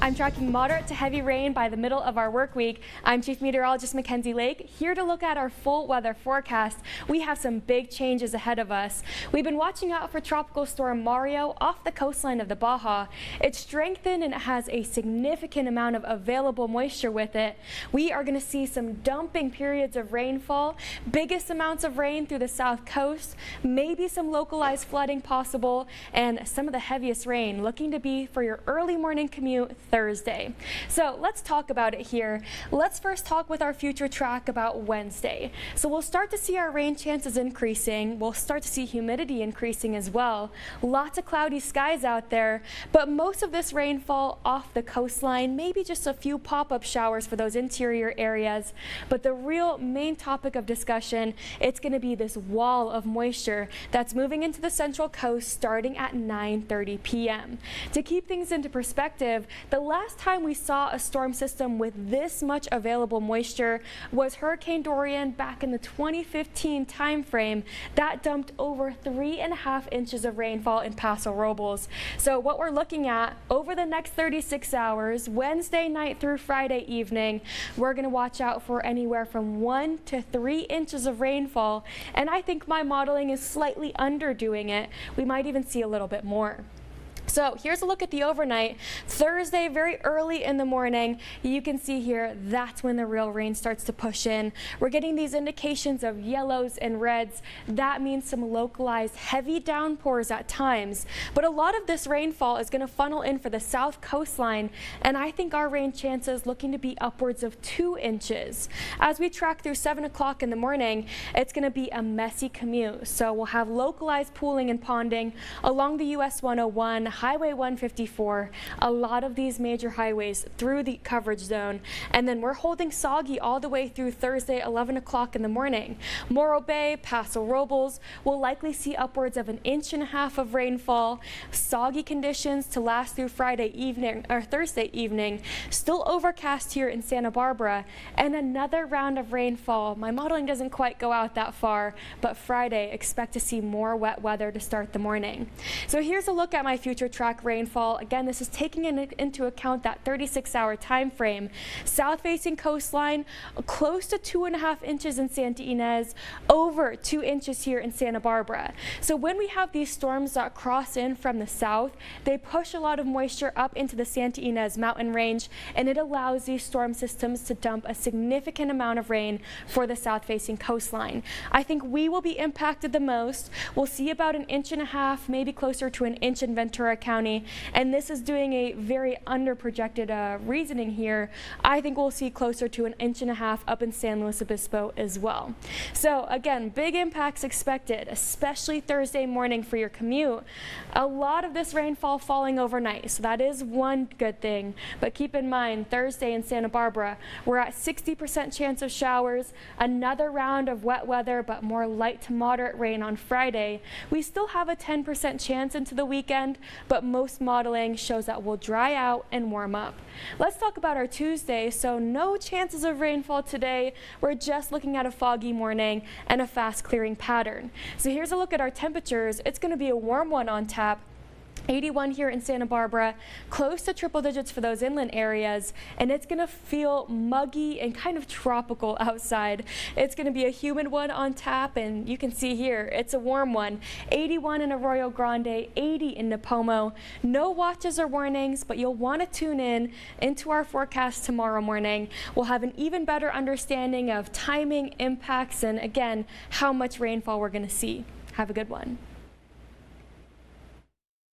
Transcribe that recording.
I'm tracking moderate to heavy rain by the middle of our work week. I'm Chief Meteorologist Mackenzie Lake, here to look at our full weather forecast. We have some big changes ahead of us. We've been watching out for Tropical Storm Mario off the coastline of the Baja. It's strengthened and it has a significant amount of available moisture with it. We are going to see some dumping periods of rainfall, biggest amounts of rain through the south coast, maybe some localized flooding possible, and some of the heaviest rain looking to be for your early morning commute Thursday. So let's talk about it here. Let's first talk with our future track about Wednesday. So we'll start to see our rain chances increasing. We'll start to see humidity increasing as well. Lots of cloudy skies out there, but most of this rainfall off the coastline, maybe just a few pop-up showers for those interior areas. But the real main topic of discussion, it's going to be this wall of moisture that's moving into the central coast starting at 9:30 p.m. To keep things into perspective, the last time we saw a storm system with this much available moisture was Hurricane Dorian back in the 2015 timeframe. That dumped over 3.5 inches of rainfall in Paso Robles. So what we're looking at over the next 36 hours, Wednesday night through Friday evening, we're going to watch out for anywhere from 1 to 3 inches of rainfall. And I think my modeling is slightly underdoing it. We might even see a little bit more. So here's a look at the overnight. Thursday, very early in the morning, you can see here that's when the real rain starts to push in. We're getting these indications of yellows and reds. That means some localized heavy downpours at times. But a lot of this rainfall is going to funnel in for the south coastline, and I think our rain chances looking to be upwards of 2 inches. As we track through 7 o'clock in the morning, it's going to be a messy commute. So we'll have localized pooling and ponding along the US 101, Highway 154, a lot of these major highways through the coverage zone. And then we're holding soggy all the way through Thursday, 11 o'clock in the morning. Morro Bay, Paso Robles will likely see upwards of 1.5 inches of rainfall. Soggy conditions to last through Friday evening or Thursday evening. Still overcast here in Santa Barbara, and another round of rainfall. My modeling doesn't quite go out that far, but Friday expect to see more wet weather to start the morning. So here's a look at my future track rainfall. Again, this is taking into account that 36-hour time frame. South-facing coastline, close to 2.5 inches in Santa Ynez, over 2 inches here in Santa Barbara. So when we have these storms that cross in from the south, they push a lot of moisture up into the Santa Ynez mountain range, and it allows these storm systems to dump a significant amount of rain for the south-facing coastline. I think we will be impacted the most. We'll see about 1.5 inches, maybe closer to 1 inch in Ventura County, and this is doing a very under-projected reasoning here. I think we'll see closer to 1.5 inches up in San Luis Obispo as well. So again, big impacts expected, especially Thursday morning for your commute. A lot of this rainfall falling overnight, so that is one good thing. But keep in mind, Thursday in Santa Barbara, we're at 60% chance of showers, another round of wet weather, but more light to moderate rain on Friday. We still have a 10% chance into the weekend, but most modeling shows that we'll dry out and warm up. Let's talk about our Tuesday. So no chances of rainfall today. We're just looking at a foggy morning and a fast clearing pattern. So here's a look at our temperatures. It's going to be a warm one on tap. 81 here in Santa Barbara, close to triple digits for those inland areas, and it's going to feel muggy and kind of tropical outside. It's going to be a humid one on tap, and you can see here it's a warm one. 81 in Arroyo Grande, 80 in Nipomo. No watches or warnings, but you'll want to tune in into our forecast tomorrow morning. We'll have an even better understanding of timing, impacts, and again, how much rainfall we're going to see. Have a good one.